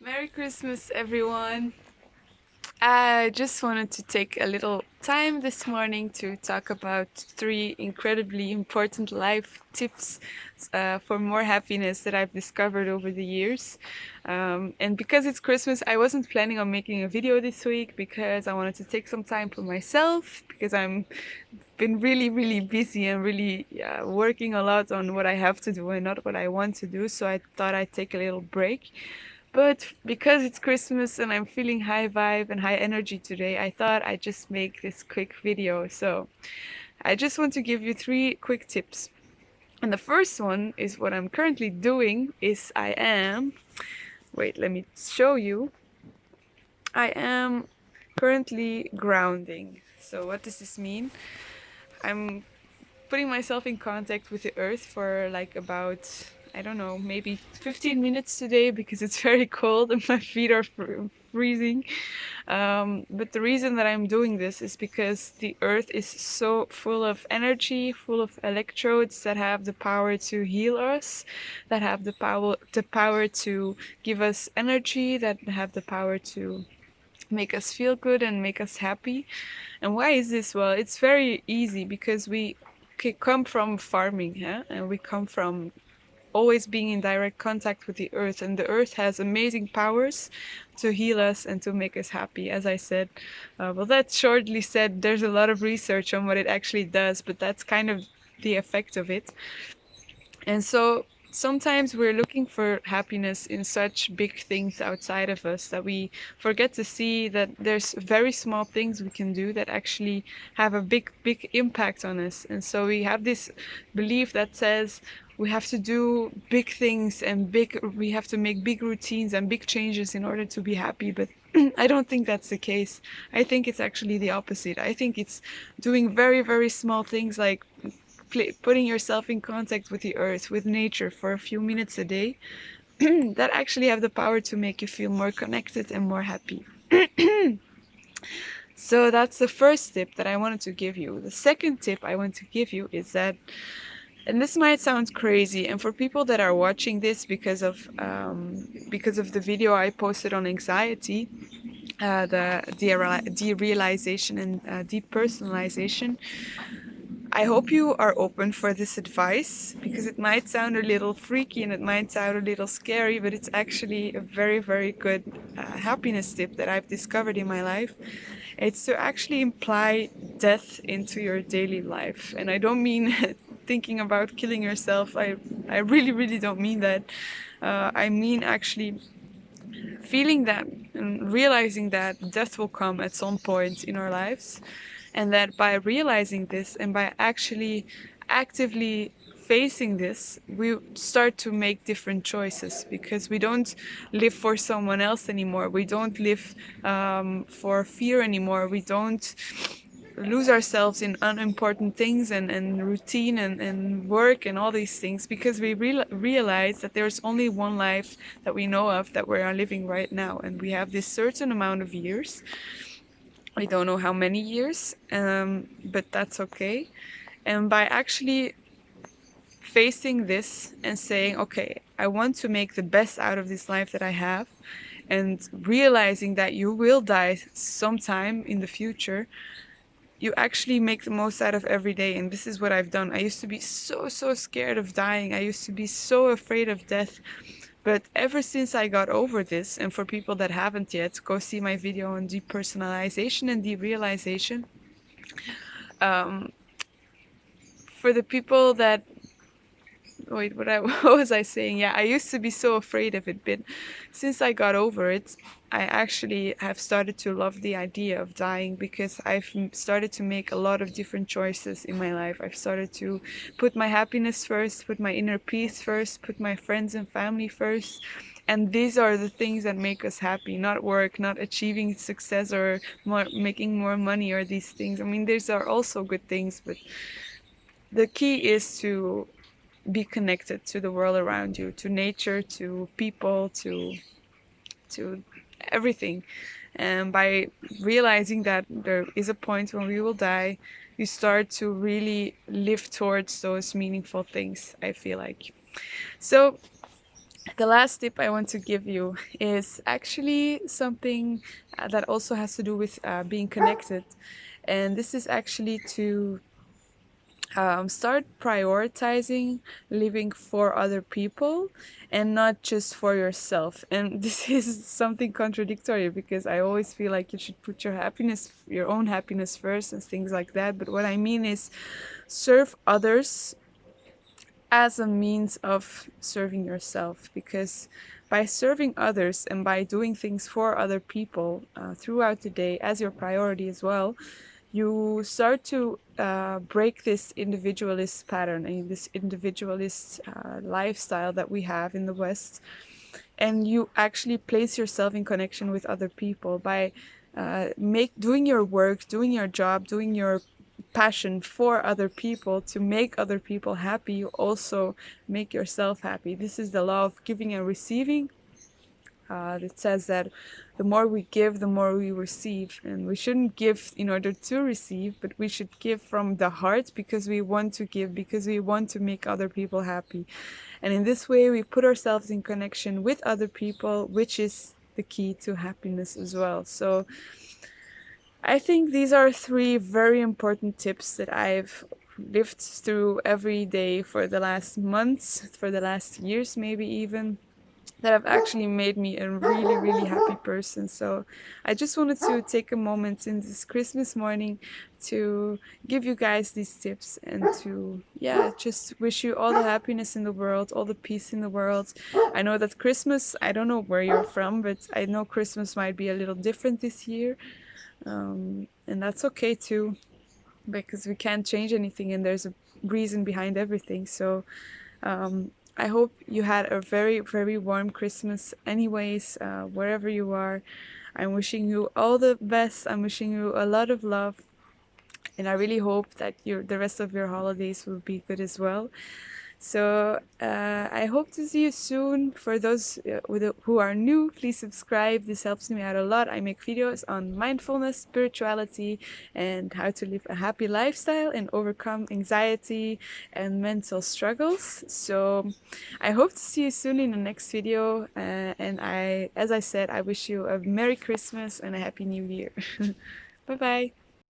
Merry Christmas, everyone. I just wanted to take a little time this morning to talk about three incredibly important life tips for more happiness that I've discovered over the years. And because it's Christmas, I wasn't planning on making a video this week because I wanted to take some time for myself because I'm been really, really busy and really working a lot on what I have to do and not what I want to do. So I thought I'd take a little break. But because it's Christmas and I'm feeling high vibe and high energy today, I thought I'd just make this quick video. So I just want to give you three quick tips. And the first one is what I'm currently doing is wait, let me show you. I am currently grounding. So what does this mean? I'm putting myself in contact with the earth for like about, I don't know, maybe 15 minutes today because it's very cold and my feet are freezing. But the reason that I'm doing this is because the earth is so full of energy, full of electrodes that have the power to heal us, that have the power to give us energy, that have the power to make us feel good and make us happy. And why is this? Well, it's very easy because we come from farming, yeah? And we come from always being in direct contact with the earth, and the earth has amazing powers to heal us and to make us happy, as I said. Well, that shortly said, there's a lot of research on what it actually does, but that's kind of the effect of it. And so sometimes we're looking for happiness in such big things outside of us that we forget to see that there's very small things we can do that actually have a big, big impact on us. And so we have this belief that says we have to do big things and we have to make big routines and big changes in order to be happy. But I don't think that's the case. I think it's actually the opposite. I think it's doing very, very small things like putting yourself in contact with the earth, with nature for a few minutes a day, that actually have the power to make you feel more connected and more happy. So that's the first tip that I wanted to give you. The second tip I want to give you is that, and this might sound crazy, and for people that are watching this because of the video I posted on anxiety, the derealization and depersonalization, I hope you are open for this advice because it might sound a little freaky and it might sound a little scary, but it's actually a very, very good happiness tip that I've discovered in my life. It's to actually imply death into your daily life. And I don't mean thinking about killing yourself. I really, really don't mean that. I mean actually feeling that and realizing that death will come at some point in our lives, and that by realizing this and by actually actively facing this, we start to make different choices because we don't live for someone else anymore. We don't live for fear anymore. We don't lose ourselves in unimportant things and routine and work and all these things because we realize that there's only one life that we know of that we are living right now, and we have this certain amount of years. I don't know how many years, but that's okay. And by actually facing this and saying, okay, I want to make the best out of this life that I have, and realizing that you will die sometime in the future, you actually make the most out of every day. And this is what I've done. I used to be so, so scared of dying. I used to be so afraid of death. But ever since I got over this, and for people that haven't yet, go see my video on depersonalization and derealization. Um, for the people that wait, what was I saying? Yeah, I used to be so afraid of it, but since I got over it, I actually have started to love the idea of dying because I've started to make a lot of different choices in my life. I've started to put my happiness first, put my inner peace first, put my friends and family first. And these are the things that make us happy, not work, not achieving success or making more money or these things. I mean, these are also good things, but the key is to be connected to the world around you, to nature, to people, to everything. And by realizing that there is a point when we will die, you start to really live towards those meaningful things, I feel like. So The last tip I want to give you is actually something that also has to do with being connected. And this is actually to start prioritizing living for other people and not just for yourself. And this is something contradictory because I always feel like you should put your happiness, your own happiness first and things like that. But what I mean is serve others as a means of serving yourself, because by serving others and by doing things for other people throughout the day as your priority as well, you start to break this individualist pattern and this individualist lifestyle that we have in the West, and you actually place yourself in connection with other people by doing your work, doing your job, doing your passion for other people to make other people happy. You also make yourself happy. This is the law of giving and receiving. It says that the more we give, the more we receive. And we shouldn't give in order to receive, but we should give from the heart because we want to give, because we want to make other people happy. And in this way, we put ourselves in connection with other people, which is the key to happiness as well. So I think these are three very important tips that I've lived through every day for the last months, for the last years, maybe even, that have actually made me a really, really happy person. So I just wanted to take a moment in this Christmas morning to give you guys these tips and to, yeah, just wish you all the happiness in the world, all the peace in the world. I know that Christmas, I don't know where you're from, but I know Christmas might be a little different this year. And that's okay too, because we can't change anything and there's a reason behind everything. So I hope you had a very, very warm Christmas, anyways, wherever you are. I'm wishing you all the best. I'm wishing you a lot of love. And I really hope that the rest of your holidays will be good as well. So I hope to see you soon. For those who are new, please subscribe. This helps me out a lot. I make videos on mindfulness, spirituality, and how to live a happy lifestyle and overcome anxiety and mental struggles. So I hope to see you soon in the next video. And as I said, I wish you a Merry Christmas and a Happy New Year. Bye bye.